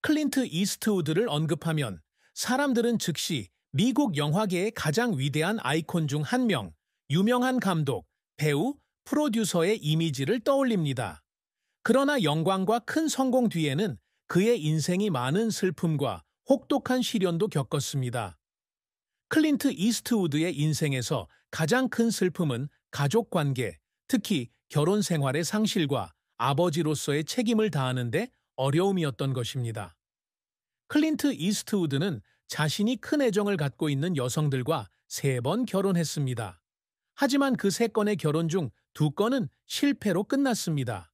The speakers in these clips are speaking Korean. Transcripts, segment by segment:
클린트 이스트우드를 언급하면 사람들은 즉시 미국 영화계의 가장 위대한 아이콘 중 한 명, 유명한 감독, 배우, 프로듀서의 이미지를 떠올립니다. 그러나 영광과 큰 성공 뒤에는 그의 인생이 많은 슬픔과 혹독한 시련도 겪었습니다. 클린트 이스트우드의 인생에서 가장 큰 슬픔은 가족 관계, 특히 결혼 생활의 상실과 아버지로서의 책임을 다하는데 어려움이었던 것입니다. 클린트 이스트우드는 자신이 큰 애정을 갖고 있는 여성들과 3번 결혼했습니다. 하지만 그 3건의 결혼 중 2건은 실패로 끝났습니다.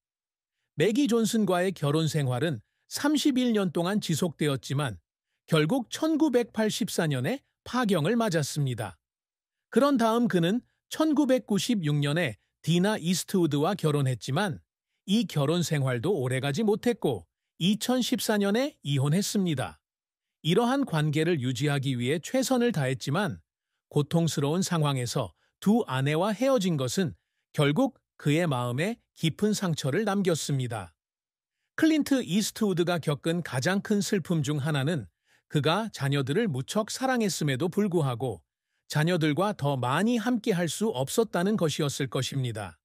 매기 존슨과의 결혼 생활은 31년 동안 지속되었지만 결국 1984년에 파경을 맞았습니다. 그런 다음 그는 1996년에 디나 이스트우드와 결혼했지만 이 결혼 생활도 오래가지 못했고 2014년에 이혼했습니다. 이러한 관계를 유지하기 위해 최선을 다했지만 고통스러운 상황에서 두 아내와 헤어진 것은 결국 그의 마음에 깊은 상처를 남겼습니다. 클린트 이스트우드가 겪은 가장 큰 슬픔 중 하나는 그가 자녀들을 무척 사랑했음에도 불구하고 자녀들과 더 많이 함께 할 수 없었다는 것이었을 것입니다.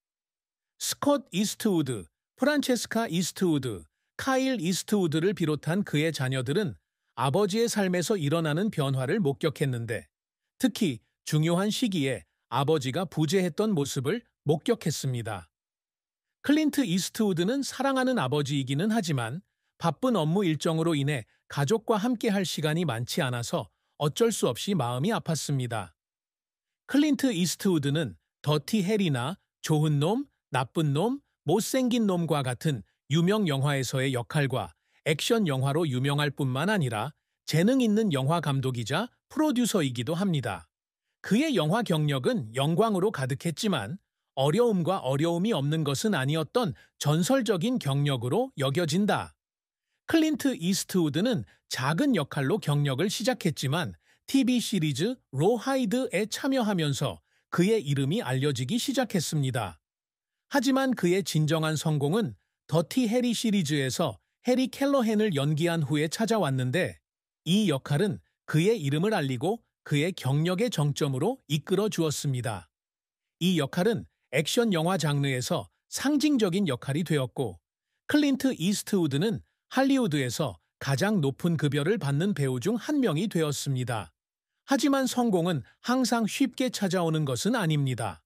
스콧 이스트우드, 프란체스카 이스트우드, 카일 이스트우드를 비롯한 그의 자녀들은 아버지의 삶에서 일어나는 변화를 목격했는데 특히 중요한 시기에 아버지가 부재했던 모습을 목격했습니다. 클린트 이스트우드는 사랑하는 아버지이기는 하지만 바쁜 업무 일정으로 인해 가족과 함께 할 시간이 많지 않아서 어쩔 수 없이 마음이 아팠습니다. 클린트 이스트우드는 더티 해리나 좋은 놈, 나쁜 놈, 못생긴 놈과 같은 유명 영화에서의 역할과 액션 영화로 유명할 뿐만 아니라 재능 있는 영화 감독이자 프로듀서이기도 합니다. 그의 영화 경력은 영광으로 가득했지만 어려움과 어려움이 없는 것은 아니었던 전설적인 경력으로 여겨진다. 클린트 이스트우드는 작은 역할로 경력을 시작했지만 TV 시리즈 로하이드에 참여하면서 그의 이름이 알려지기 시작했습니다. 하지만 그의 진정한 성공은 더티 해리 시리즈에서 해리 켈러헨을 연기한 후에 찾아왔는데 이 역할은 그의 이름을 알리고 그의 경력의 정점으로 이끌어 주었습니다. 이 역할은 액션 영화 장르에서 상징적인 역할이 되었고 클린트 이스트우드는 할리우드에서 가장 높은 급여를 받는 배우 중 한 명이 되었습니다. 하지만 성공은 항상 쉽게 찾아오는 것은 아닙니다.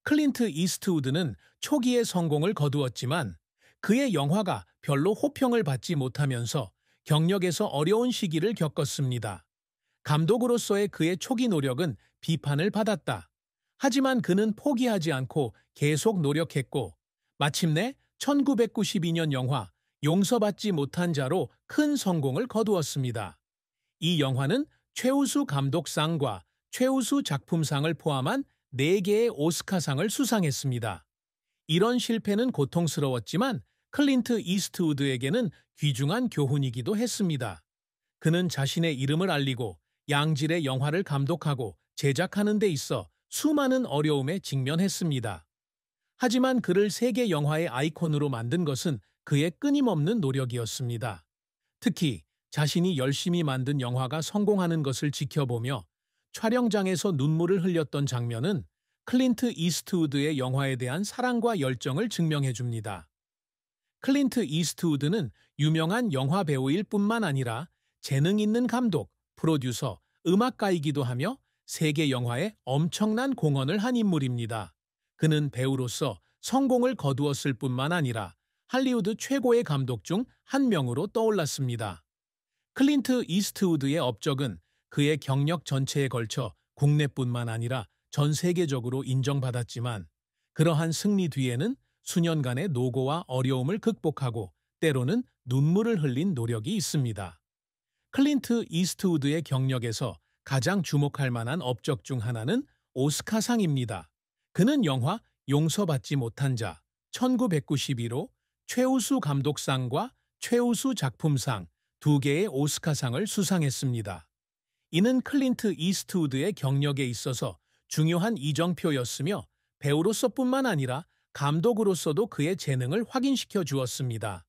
클린트 이스트우드는 초기에 성공을 거두었지만 그의 영화가 별로 호평을 받지 못하면서 경력에서 어려운 시기를 겪었습니다. 감독으로서의 그의 초기 노력은 비판을 받았다. 하지만 그는 포기하지 않고 계속 노력했고 마침내 1992년 영화 용서받지 못한 자로 큰 성공을 거두었습니다. 이 영화는 최우수 감독상과 최우수 작품상을 포함한 4개의 오스카상을 수상했습니다. 이런 실패는 고통스러웠지만 클린트 이스트우드에게는 귀중한 교훈이기도 했습니다. 그는 자신의 이름을 알리고 양질의 영화를 감독하고 제작하는 데 있어 수많은 어려움에 직면했습니다. 하지만 그를 세계 영화의 아이콘으로 만든 것은 그의 끊임없는 노력이었습니다. 특히 자신이 열심히 만든 영화가 성공하는 것을 지켜보며 촬영장에서 눈물을 흘렸던 장면은 클린트 이스트우드의 영화에 대한 사랑과 열정을 증명해줍니다. 클린트 이스트우드는 유명한 영화 배우일 뿐만 아니라 재능 있는 감독, 프로듀서, 음악가이기도 하며 세계 영화에 엄청난 공헌을 한 인물입니다. 그는 배우로서 성공을 거두었을 뿐만 아니라 할리우드 최고의 감독 중 한 명으로 떠올랐습니다. 클린트 이스트우드의 업적은 그의 경력 전체에 걸쳐 국내뿐만 아니라 전 세계적으로 인정받았지만 그러한 승리 뒤에는 수년간의 노고와 어려움을 극복하고 때로는 눈물을 흘린 노력이 있습니다. 클린트 이스트우드의 경력에서 가장 주목할 만한 업적 중 하나는 오스카상입니다. 그는 영화 용서받지 못한 자 1992로 최우수 감독상과 최우수 작품상 2개의 오스카상을 수상했습니다. 이는 클린트 이스트우드의 경력에 있어서 중요한 이정표였으며 배우로서뿐만 아니라 감독으로서도 그의 재능을 확인시켜 주었습니다.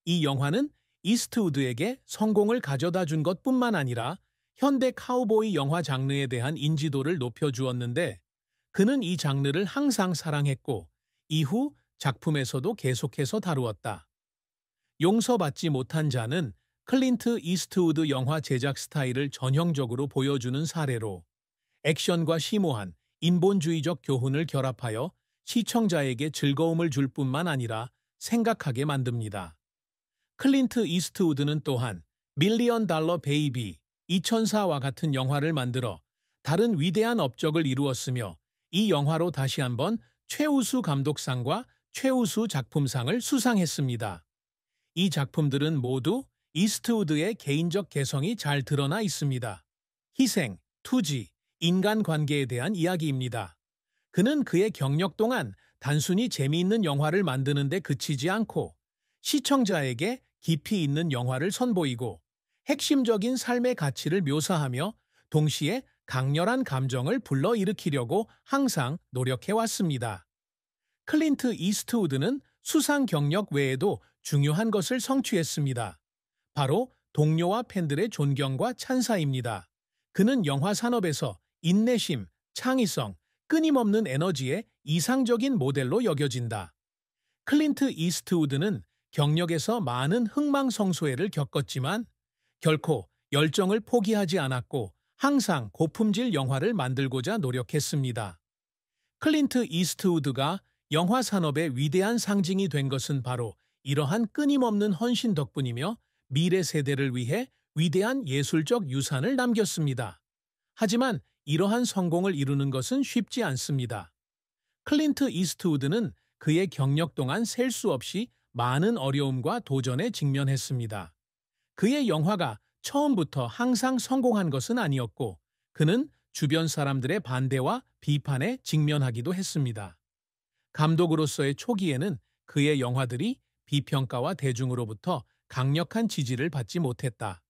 이 영화는 이스트우드에게 성공을 가져다 준 것뿐만 아니라 현대 카우보이 영화 장르에 대한 인지도를 높여주었는데, 그는 이 장르를 항상 사랑했고 이후 작품에서도 계속해서 다루었다. 용서받지 못한 자는 클린트 이스트우드 영화 제작 스타일을 전형적으로 보여주는 사례로, 액션과 심오한 인본주의적 교훈을 결합하여 시청자에게 즐거움을 줄 뿐만 아니라 생각하게 만듭니다. 클린트 이스트우드는 또한 밀리언 달러 베이비, 2004와 같은 영화를 만들어 다른 위대한 업적을 이루었으며, 이 영화로 다시 한번 최우수 감독상과 최우수 작품상을 수상했습니다. 이 작품들은 모두 이스트우드의 개인적 개성이 잘 드러나 있습니다. 희생, 투지, 인간관계에 대한 이야기입니다. 그는 그의 경력 동안 단순히 재미있는 영화를 만드는 데 그치지 않고 시청자에게 깊이 있는 영화를 선보이고 핵심적인 삶의 가치를 묘사하며 동시에 강렬한 감정을 불러일으키려고 항상 노력해왔습니다. 클린트 이스트우드는 수상 경력 외에도 중요한 것을 성취했습니다. 바로 동료와 팬들의 존경과 찬사입니다. 그는 영화 산업에서 인내심, 창의성, 끊임없는 에너지의 이상적인 모델로 여겨진다. 클린트 이스트우드는 경력에서 많은 흥망성쇠를 겪었지만 결코 열정을 포기하지 않았고 항상 고품질 영화를 만들고자 노력했습니다. 클린트 이스트우드가 영화 산업의 위대한 상징이 된 것은 바로 이러한 끊임없는 헌신 덕분이며, 미래 세대를 위해 위대한 예술적 유산을 남겼습니다. 하지만 이러한 성공을 이루는 것은 쉽지 않습니다. 클린트 이스트우드는 그의 경력 동안 셀 수 없이 많은 어려움과 도전에 직면했습니다. 그의 영화가 처음부터 항상 성공한 것은 아니었고, 그는 주변 사람들의 반대와 비판에 직면하기도 했습니다. 감독으로서의 초기에는 그의 영화들이 비평가와 대중으로부터 강력한 지지를 받지 못했다.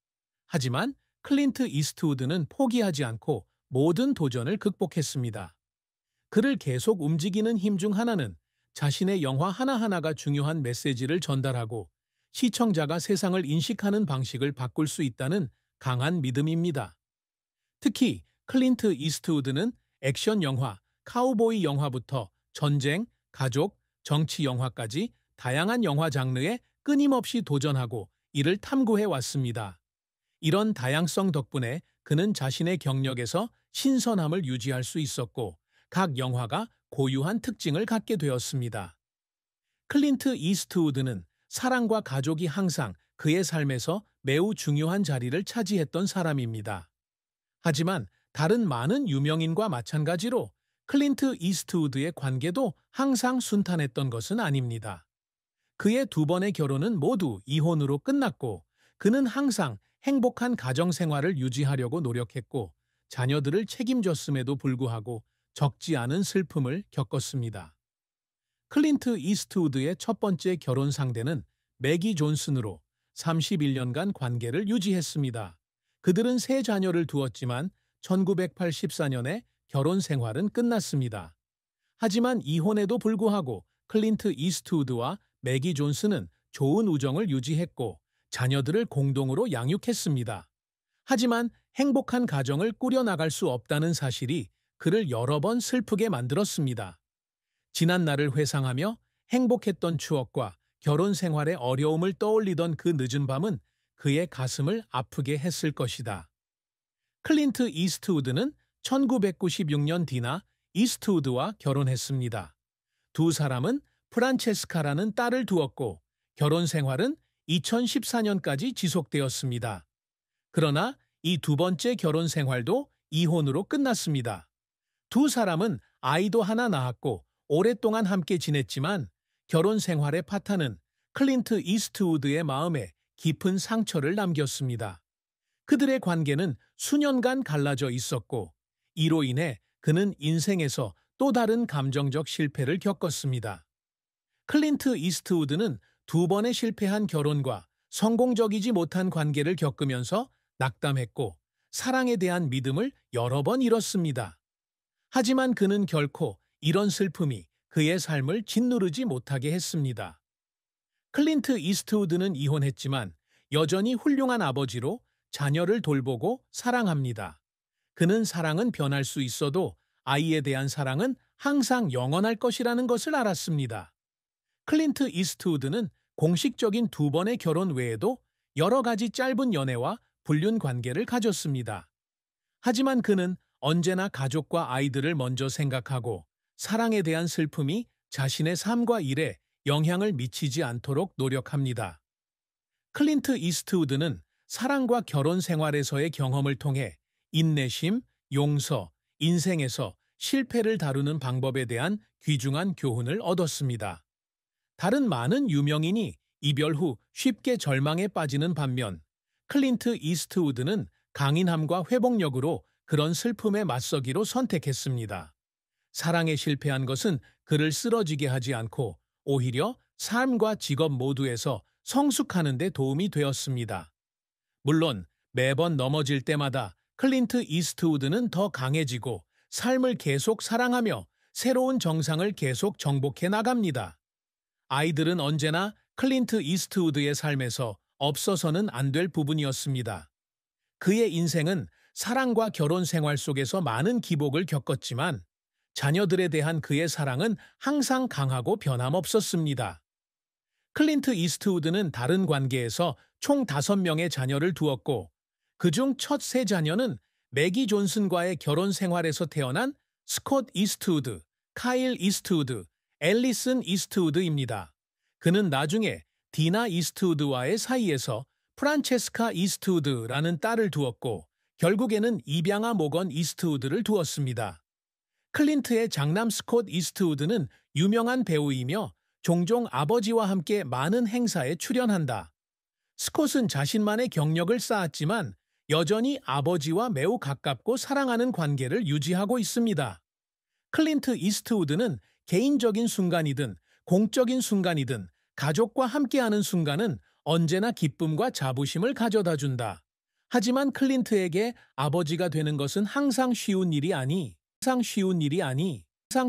하지만 클린트 이스트우드는 포기하지 않고 모든 도전을 극복했습니다. 그를 계속 움직이는 힘 중 하나는 자신의 영화 하나하나가 중요한 메시지를 전달하고 시청자가 세상을 인식하는 방식을 바꿀 수 있다는 강한 믿음입니다. 특히 클린트 이스트우드는 액션 영화, 카우보이 영화부터 전쟁, 가족, 정치 영화까지 다양한 영화 장르에 끊임없이 도전하고 이를 탐구해 왔습니다. 이런 다양성 덕분에 그는 자신의 경력에서 신선함을 유지할 수 있었고 각 영화가 고유한 특징을 갖게 되었습니다. 클린트 이스트우드는 사랑과 가족이 항상 그의 삶에서 매우 중요한 자리를 차지했던 사람입니다. 하지만 다른 많은 유명인과 마찬가지로 클린트 이스트우드의 관계도 항상 순탄했던 것은 아닙니다. 그의 두 번의 결혼은 모두 이혼으로 끝났고, 그는 항상 행복한 가정 생활을 유지하려고 노력했고 자녀들을 책임졌음에도 불구하고 적지 않은 슬픔을 겪었습니다. 클린트 이스트우드의 첫 번째 결혼 상대는 매기 존슨으로 31년간 관계를 유지했습니다. 그들은 세 자녀를 두었지만 1984년에 결혼 생활은 끝났습니다. 하지만 이혼에도 불구하고 클린트 이스트우드와 매기 존슨은 좋은 우정을 유지했고 자녀들을 공동으로 양육했습니다. 하지만 행복한 가정을 꾸려나갈 수 없다는 사실이 그를 여러 번 슬프게 만들었습니다. 지난 날을 회상하며 행복했던 추억과 결혼 생활의 어려움을 떠올리던 그 늦은 밤은 그의 가슴을 아프게 했을 것이다. 클린트 이스트우드는 1996년 디나 이스트우드와 결혼했습니다. 두 사람은 프란체스카라는 딸을 두었고 결혼 생활은 2014년까지 지속되었습니다. 그러나 이 두 번째 결혼 생활도 이혼으로 끝났습니다. 두 사람은 아이도 하나 낳았고 오랫동안 함께 지냈지만 결혼 생활의 파탄은 클린트 이스트우드의 마음에 깊은 상처를 남겼습니다. 그들의 관계는 수년간 갈라져 있었고 이로 인해 그는 인생에서 또 다른 감정적 실패를 겪었습니다. 클린트 이스트우드는 두 번의 실패한 결혼과 성공적이지 못한 관계를 겪으면서 낙담했고 사랑에 대한 믿음을 여러 번 잃었습니다. 하지만 그는 결코 이런 슬픔이 그의 삶을 짓누르지 못하게 했습니다. 클린트 이스트우드는 이혼했지만 여전히 훌륭한 아버지로 자녀를 돌보고 사랑합니다. 그는 사랑은 변할 수 있어도 아이에 대한 사랑은 항상 영원할 것이라는 것을 알았습니다. 클린트 이스트우드는 공식적인 2번의 결혼 외에도 여러 가지 짧은 연애와 불륜 관계를 가졌습니다. 하지만 그는 언제나 가족과 아이들을 먼저 생각하고 사랑에 대한 슬픔이 자신의 삶과 일에 영향을 미치지 않도록 노력합니다. 클린트 이스트우드는 사랑과 결혼 생활에서의 경험을 통해 인내심, 용서, 인생에서 실패를 다루는 방법에 대한 귀중한 교훈을 얻었습니다. 다른 많은 유명인이 이별 후 쉽게 절망에 빠지는 반면 클린트 이스트우드는 강인함과 회복력으로 그런 슬픔에 맞서기로 선택했습니다. 사랑에 실패한 것은 그를 쓰러지게 하지 않고 오히려 삶과 직업 모두에서 성숙하는 데 도움이 되었습니다. 물론 매번 넘어질 때마다 클린트 이스트우드는 더 강해지고 삶을 계속 사랑하며 새로운 정상을 계속 정복해 나갑니다. 아이들은 언제나 클린트 이스트우드의 삶에서 없어서는 안 될 부분이었습니다. 그의 인생은 사랑과 결혼 생활 속에서 많은 기복을 겪었지만 자녀들에 대한 그의 사랑은 항상 강하고 변함없었습니다. 클린트 이스트우드는 다른 관계에서 총 5명의 자녀를 두었고 그중 첫 3자녀는 매기 존슨과의 결혼 생활에서 태어난 스콧 이스트우드, 카일 이스트우드, 앨리슨 이스트우드입니다. 그는 나중에 디나 이스트우드와의 사이에서 프란체스카 이스트우드라는 딸을 두었고 결국에는 입양아 모건 이스트우드를 두었습니다. 클린트의 장남 스콧 이스트우드는 유명한 배우이며 종종 아버지와 함께 많은 행사에 출연한다. 스콧은 자신만의 경력을 쌓았지만 여전히 아버지와 매우 가깝고 사랑하는 관계를 유지하고 있습니다. 클린트 이스트우드는 개인적인 순간이든 공적인 순간이든 가족과 함께하는 순간은 언제나 기쁨과 자부심을 가져다 준다. 하지만 클린트에게 아버지가 되는 것은 항상 쉬운 일이 아니.